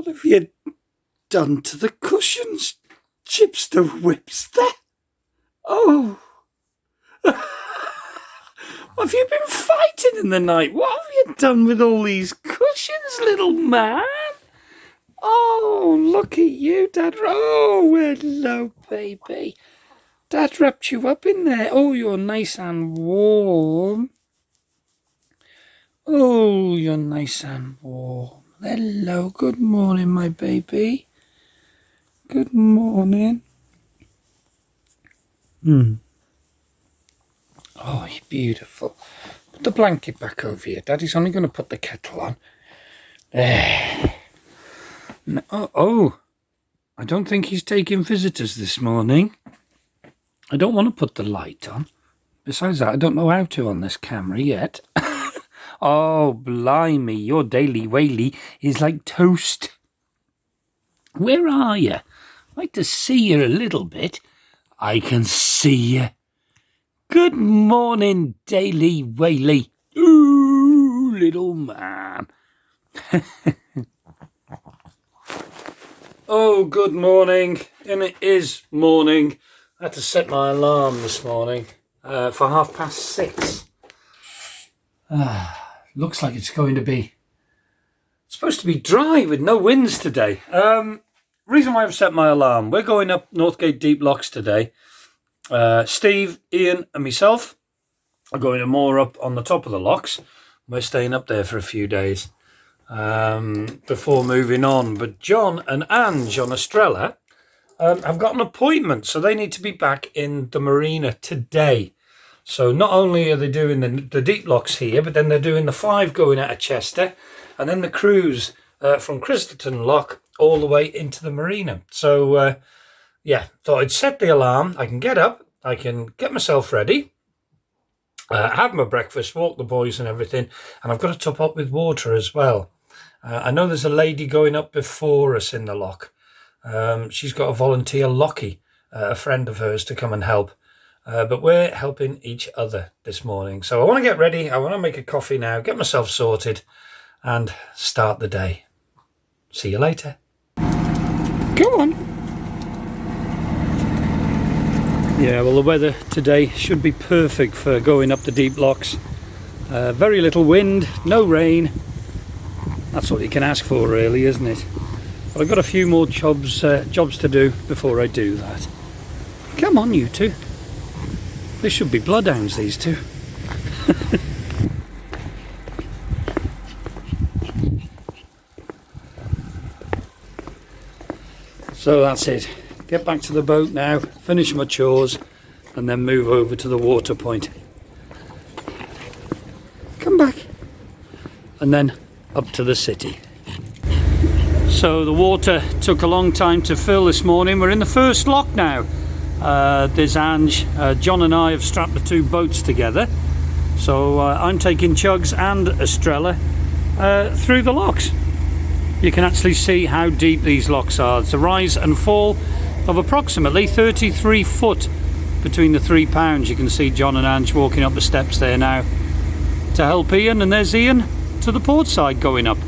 What have you done to the cushions, Chipster Whipster? Oh. Have you been fighting in the night? What have you done with all these cushions, little man? Oh, look at you, Dad. Oh, hello, baby. Dad wrapped you up in there. Oh, you're nice and warm. Oh, you're nice and warm. Hello, good morning, my baby. Good morning. Oh, you're beautiful. Put the blanket back over here. Daddy's only going to put the kettle on. There. No, oh, I don't think he's taking visitors this morning. I don't want to put the light on. Besides that, I don't know how to on this camera yet. Oh, blimey, your daily whaley is like toast. Where are you? I'd like to see you a little bit. I can see you. Good morning, daily whaley. Ooh, little man. Oh, good morning. And it is morning. I had to set my alarm this morning for 6:30. Looks like it's going to be supposed to be dry with no winds today. Reason why I've set my alarm. We're going up Northgate Deep Locks today. Steve, Ian and myself are going to moor up on the top of the locks. We're staying up there for a few days before moving on. But John and Ange on Estrella have got an appointment, so they need to be back in the marina today. So not only are they doing the deep locks here, but then they're doing the 5 going out of Chester, and then the cruise from Crystalton Lock all the way into the marina. So yeah, thought I'd set the alarm. I can get up, I can get myself ready, have my breakfast, walk the boys and everything, and I've got to top up with water as well. I know there's a lady going up before us in the lock. She's got a volunteer Lockie, a friend of hers, to come and help. But we're helping each other this morning. So I want to get ready. I want to make a coffee now, get myself sorted, and start the day. See you later. Go on. Yeah, well, the weather today should be perfect for going up the deep locks. Very little wind, no rain. That's what you can ask for, really, isn't it? But I've got a few more jobs to do before I do that. Come on, you two. They should be bloodhounds, these two. So that's it. Get back to the boat now, finish my chores, and then move over to the water point. Come back. And then up to the city. So the water took a long time to fill this morning. We're in the first lock now. There's Ange. John and I have strapped the 2 boats together. So I'm taking Chugs and Estrella through the locks. You can actually see how deep these locks are. It's a rise and fall of approximately 33 foot between the 3 pounds. You can see John and Ange walking up the steps there now to help Ian, and there's Ian to the port side going up.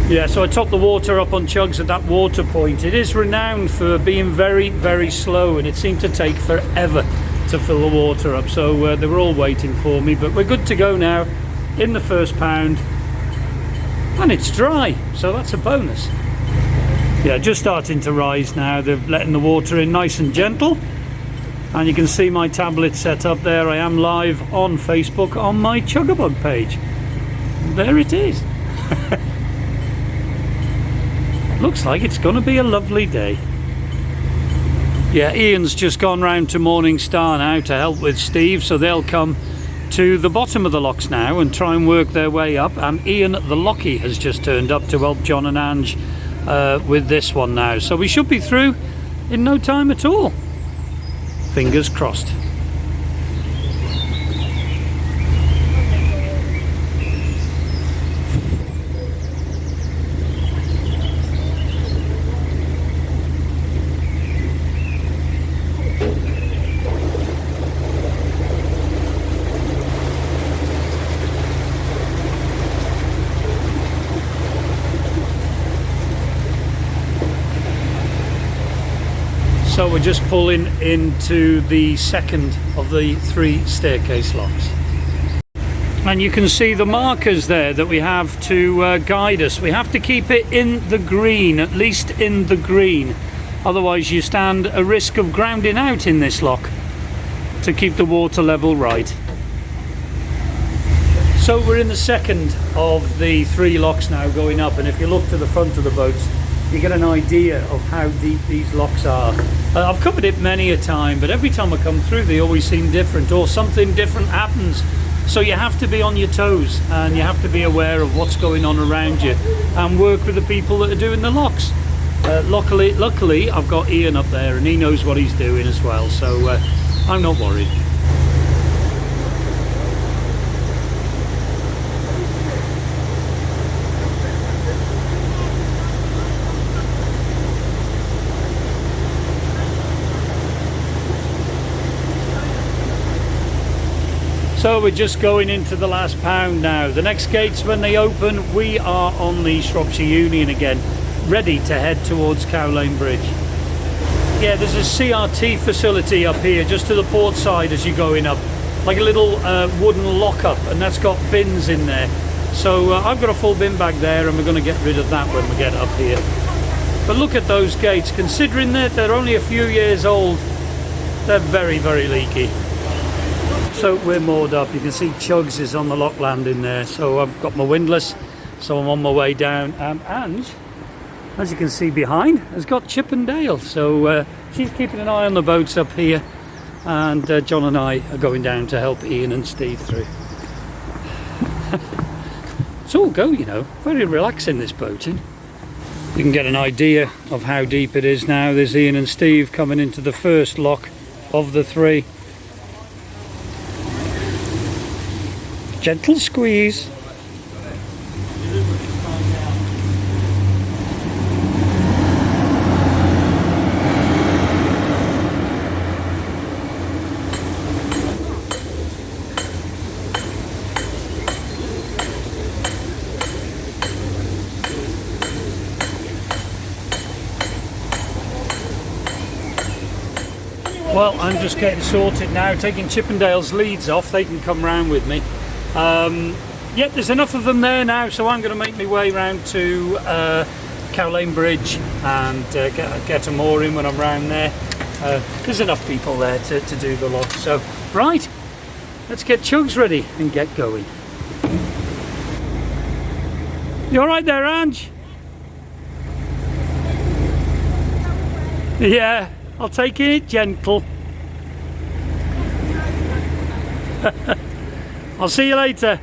Yeah, so I topped the water up on Chugs at that water point. It is renowned for being very, very slow, and it seemed to take forever to fill the water up. So they were all waiting for me, but we're good to go now in the first pound, and it's dry, so that's a bonus. Yeah, just starting to rise now. They're letting the water in nice and gentle, and you can see my tablet set up there. I am live on Facebook on my Chuggabug page. There it is. Looks like it's going to be a lovely day. Yeah, Ian's just gone round to Morning Star now to help with Steve, so they'll come to the bottom of the locks now and try and work their way up. And Ian the Lockie has just turned up to help John and Ange with this one now. So we should be through in no time at all. Fingers crossed. So we're just pulling into the second of the 3 staircase locks. And you can see the markers there that we have to guide us. We have to keep it in the green, at least in the green. Otherwise you stand a risk of grounding out in this lock to keep the water level right. So we're in the second of the 3 locks now going up, and if you look to the front of the boats you get an idea of how deep these locks are. I've covered it many a time, but every time I come through they always seem different, or something different happens. So you have to be on your toes and you have to be aware of what's going on around you and work with the people that are doing the locks. Luckily I've got Ian up there and he knows what he's doing as well, so I'm not worried. So we're just going into the last pound now. The next gates when they open, we are on the Shropshire Union again, ready to head towards Cow Lane Bridge. Yeah, there's a CRT facility up here just to the port side as you're going up, like a little wooden lock-up, and that's got bins in there. So I've got a full bin bag there and we're going to get rid of that when we get up here. But look at those gates, considering that they're only a few years old, they're very, very leaky. So we're moored up. You can see Chugs is on the lock landing there. So I've got my windlass, so I'm on my way down. And as you can see behind, has got Chip and Dale. So she's keeping an eye on the boats up here. And John and I are going down to help Ian and Steve through. It's all go, you know. Very relaxing, this boating. You can get an idea of how deep it is now. There's Ian and Steve coming into the first lock of the 3. Gentle squeeze. Well, I'm just getting sorted now, taking Chippendale's leads off. They can come round with me. Yep, there's enough of them there now, so I'm going to make my way round to Cow Lane Bridge and get a mooring when I'm round there. There's enough people there to do the lot. So, right, let's get Chugs ready and get going. You alright there, Ange? Yeah, I'll take it gentle. I'll see you later.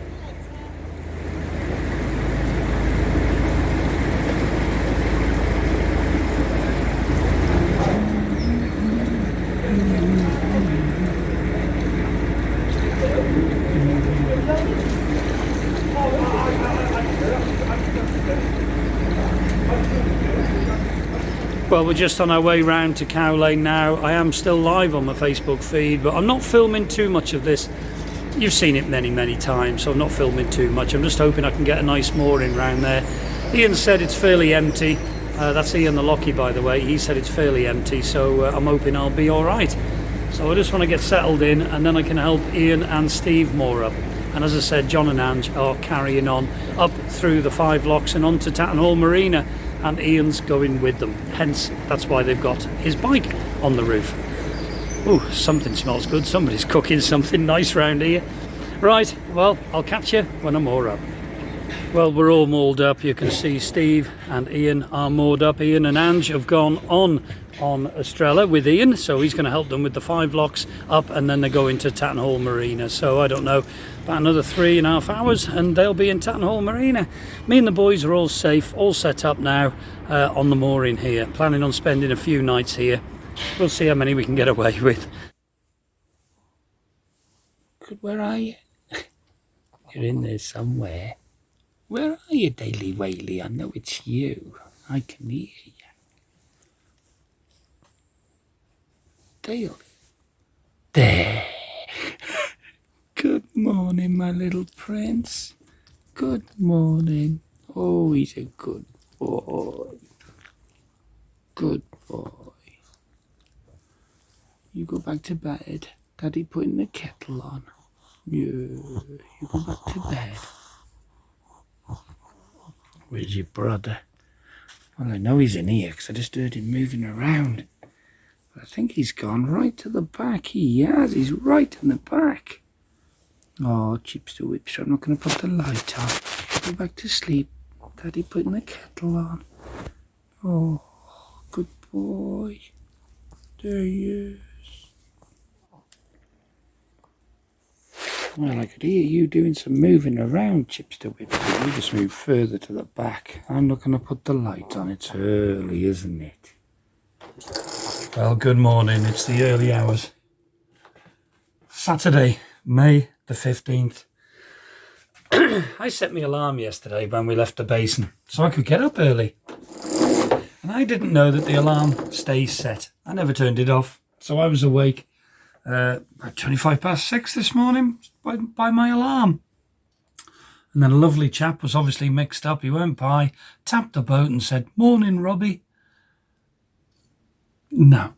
Well, we're just on our way round to Cow Lane now. I am still live on my Facebook feed, but I'm not filming too much of this. You've seen it many times, so I'm not filming too much. I'm just hoping I can get a nice mooring round there. Ian said it's fairly empty. That's Ian the Lockie, by the way. He said it's fairly empty, so I'm hoping I'll be all right. So I just want to get settled in, and then I can help Ian and Steve moor up. And as I said, John and Ange are carrying on up through the 5 locks and onto Tattenhall Marina, and Ian's going with them. Hence, that's why they've got his bike on the roof. Ooh, something smells good. Somebody's cooking something nice round here. Right, well, I'll catch you when I'm moored up. Well, we're all moored up. You can see Steve and Ian are moored up. Ian and Ange have gone on Estrella with Ian, so he's going to help them with the 5 locks up, and then they go into Tattenhall Marina. So I don't know, about another 3.5 hours and they'll be in Tattenhall Marina. Me and the boys are all safe, all set up now on the mooring here. Planning on spending a few nights here. We'll see how many we can get away with. Good, where are you? You're in there somewhere. Where are you, Daily Whaley? I know it's you. I can hear you. Dale. There. Good morning, my little prince. Good morning. Oh, he's a good boy. Good boy. you go back to bed. Daddy putting the kettle on. Yeah, you go back to bed. Where's your brother? Well, I know he's in here because I just heard him moving around. But I think he's gone right to the back. He has. He's right in the back. Oh, Chipster Whipster, I'm not going to put the light on. Go back to sleep. Daddy putting the kettle on. Oh, good boy. There he is. Well, I could hear you doing some moving around, Chipster Whipster. You just move further to the back. I'm not going to put the light on. It's early, isn't it? Well, good morning. It's the early hours. Saturday, May the 15th. I set my alarm yesterday when we left the basin so I could get up early. And I didn't know that the alarm stays set. I never turned it off. So I was awake at 6:25 this morning by my alarm. And then a lovely chap was obviously mixed up. He went by, tapped the boat and said, "Morning, Robbie." No.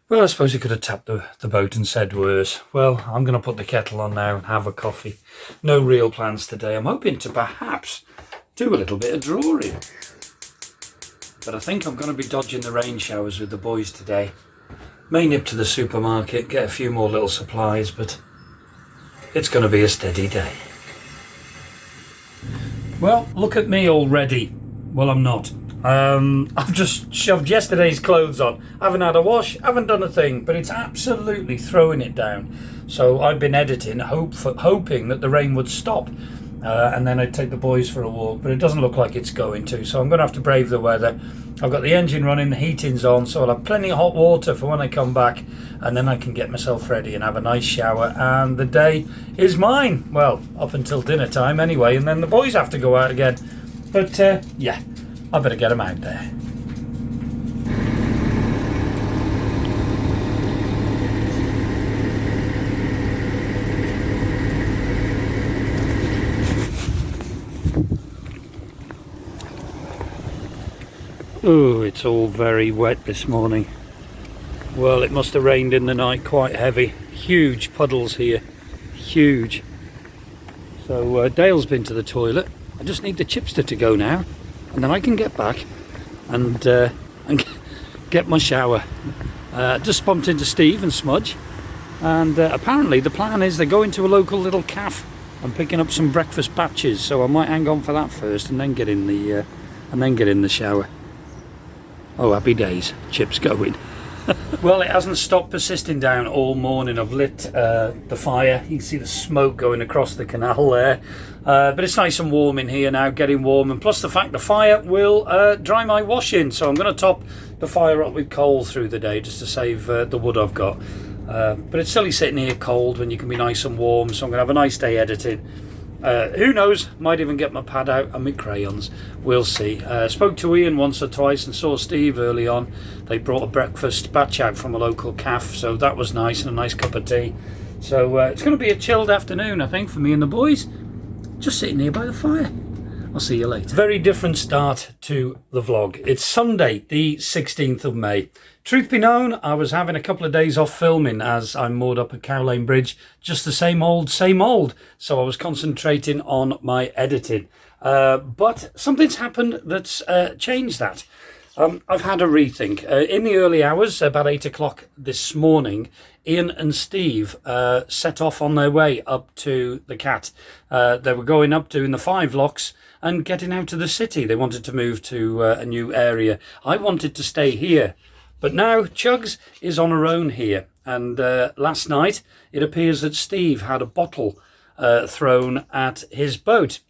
Well, I suppose he could have tapped the boat and said worse. Well, I'm going to put the kettle on now and have a coffee. No real plans today. I'm hoping to perhaps do a little bit of drawing. But I think I'm going to be dodging the rain showers with the boys today. May nip to the supermarket, get a few more little supplies, but it's going to be a steady day. Well, look at me already. Well, I'm not. I've just shoved yesterday's clothes on. I haven't had a wash, haven't done a thing, but it's absolutely throwing it down. So I've been editing, hoping that the rain would stop, and then I'd take the boys for a walk, but it doesn't look like it's going to, so I'm going to have to brave the weather. I've got the engine running, the heating's on, so I'll have plenty of hot water for when I come back, and then I can get myself ready and have a nice shower, and the day is mine. Well, up until dinner time anyway, and then the boys have to go out again. But yeah, I better get them out there. Oh, it's all very wet this morning. Well, it must have rained in the night quite heavy. Huge puddles here. Huge. So Dale's been to the toilet. I just need the Chipster to go now, and then I can get back and get my shower. Just bumped into Steve and Smudge, and apparently the plan is they're going to a local little cafe and picking up some breakfast batches. So I might hang on for that first, and then get in the shower. Oh, happy days! Chip's going. Well, it hasn't stopped persisting down all morning. I've lit the fire. You can see the smoke going across the canal there. But it's nice and warm in here now, getting warm. And plus the fact the fire will dry my washing. So I'm going to top the fire up with coal through the day just to save the wood I've got. But it's silly sitting here cold when you can be nice and warm. So I'm going to have a nice day editing. Who knows, might even get my pad out and my crayons. We'll see. Spoke to Ian once or twice and saw Steve early on. They brought a breakfast batch out from a local cafe, so that was nice, and a nice cup of tea. So it's going to be a chilled afternoon, I think, for me and the boys. Just sitting here by the fire. I'll see you later. Very different start to the vlog. It's Sunday, the 16th of May. Truth be known, I was having a couple of days off filming as I'm moored up at Cow Lane Bridge. Just the same old, same old. So I was concentrating on my editing. But something's happened that's changed that. I've had a rethink. In the early hours, about 8 o'clock this morning, Ian and Steve set off on their way up to the Cat. They were going up doing the 5 locks and getting out of the city. They wanted to move to a new area. I wanted to stay here. But now Chugs is on her own here. And last night, it appears that Steve had a bottle thrown at his boat.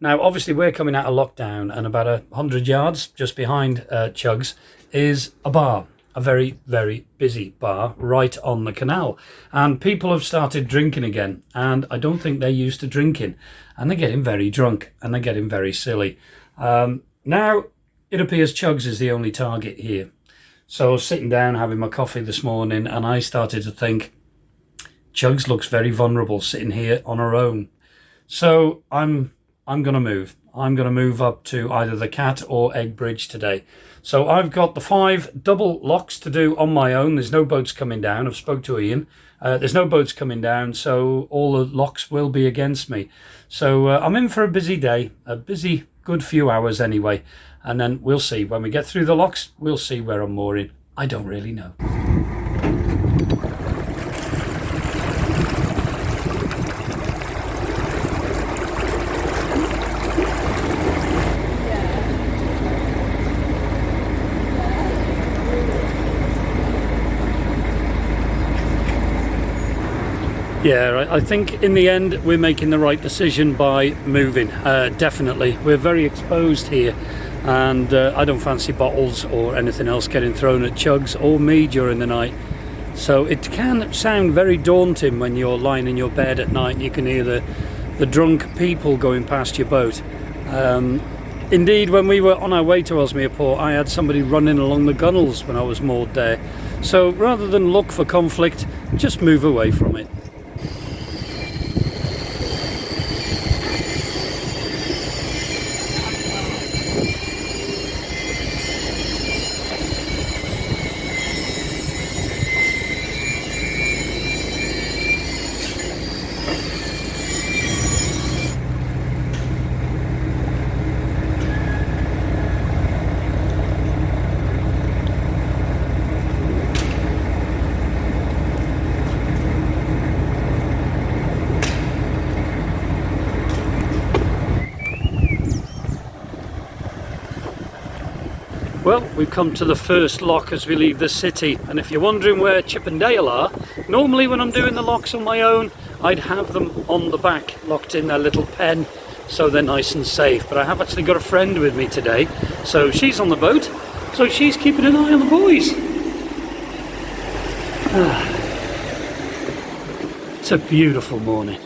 Now, obviously, we're coming out of lockdown, and about 100 yards just behind Chugs is a bar, a very, very busy bar right on the canal. And people have started drinking again, and I don't think they're used to drinking. And they're getting very drunk, and they're getting very silly. Now, it appears Chugs is the only target here. So I was sitting down having my coffee this morning, and I started to think, Chugs looks very vulnerable sitting here on her own. So I'm going to move. I'm going to move up to either the Cat or Egg Bridge today. So I've got the 5 double locks to do on my own. There's no boats coming down. I've spoke to Ian. There's no boats coming down, so all the locks will be against me. So I'm in for a busy day, a busy good few hours anyway. And then we'll see. When we get through the locks, we'll see where I'm mooring. I don't really know. Yeah, I think in the end we're making the right decision by moving, definitely. We're very exposed here, and I don't fancy bottles or anything else getting thrown at Chugs or me during the night. So it can sound very daunting when you're lying in your bed at night and you can hear the drunk people going past your boat. Indeed, when we were on our way to Ellesmere Port, I had somebody running along the gunnels when I was moored there. So rather than look for conflict, just move away from it. Well, we've come to the first lock as we leave the city, and if you're wondering where Chip and Dale are, normally when I'm doing the locks on my own, I'd have them on the back, locked in their little pen, so they're nice and safe. But I have actually got a friend with me today, so she's on the boat, so she's keeping an eye on the boys. It's a beautiful morning.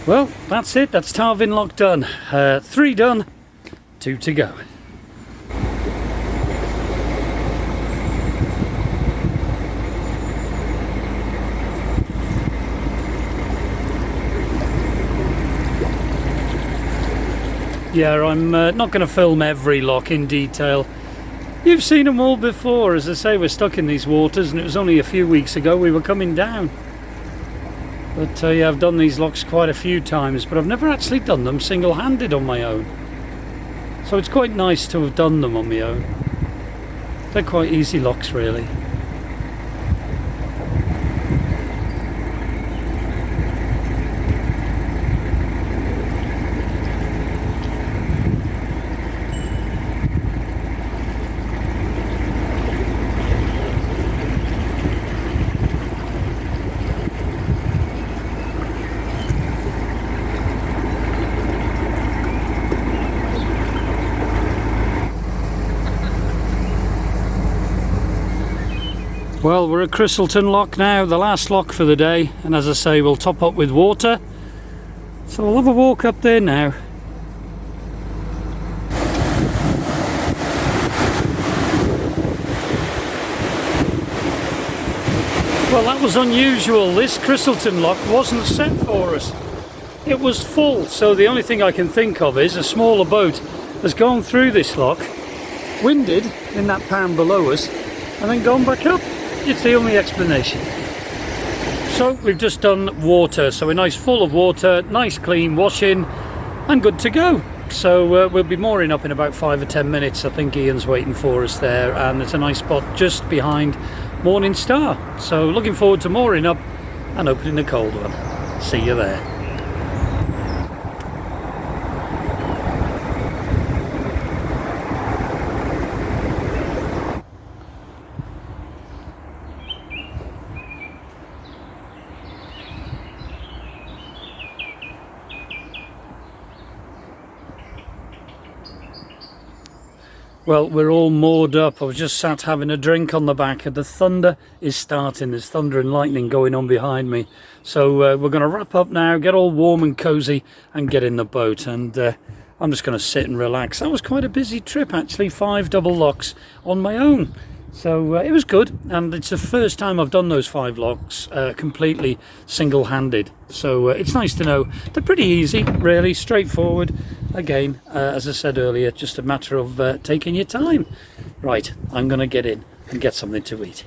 Well, that's it. That's Tarvin Lock done. 3 done, 2 to go. Yeah, I'm not going to film every lock in detail. You've seen them all before. As I say, we're stuck in these waters, and it was only a few weeks ago we were coming down. But yeah, I've done these locks quite a few times, but I've never actually done them single-handed on my own. So it's quite nice to have done them on my own. They're quite easy locks, really. Well, we're at Crystalton Lock now, the last lock for the day, and as I say, we'll top up with water So I'll have a walk up there now. Well, that was unusual. This Crystleton lock wasn't set for us. It was full, so the only thing I can think of is a smaller boat has gone through this lock, winded in that pan below us, and then gone back up. It's the only explanation. So we've just done water, so we're nice full of water, nice clean washing, and good to go. So we'll be mooring up in about 5 or 10 minutes. I think Ian's waiting for us there, and it's a nice spot just behind Morning Star. So looking forward to mooring up and opening the cold one. See you there. Well, we're all moored up. I was just sat having a drink on the back, and the thunder is starting. There's thunder and lightning going on behind me. So we're going to wrap up now, get all warm and cozy, and get in the boat. And I'm just going to sit and relax. That was quite a busy trip, actually. 5 double locks on my own. So it was good, and it's the first time I've done those 5 locks completely single-handed. So it's nice to know they're pretty easy, really straightforward. Again, as I said earlier, just a matter of taking your time. Right, I'm going to get in and get something to eat.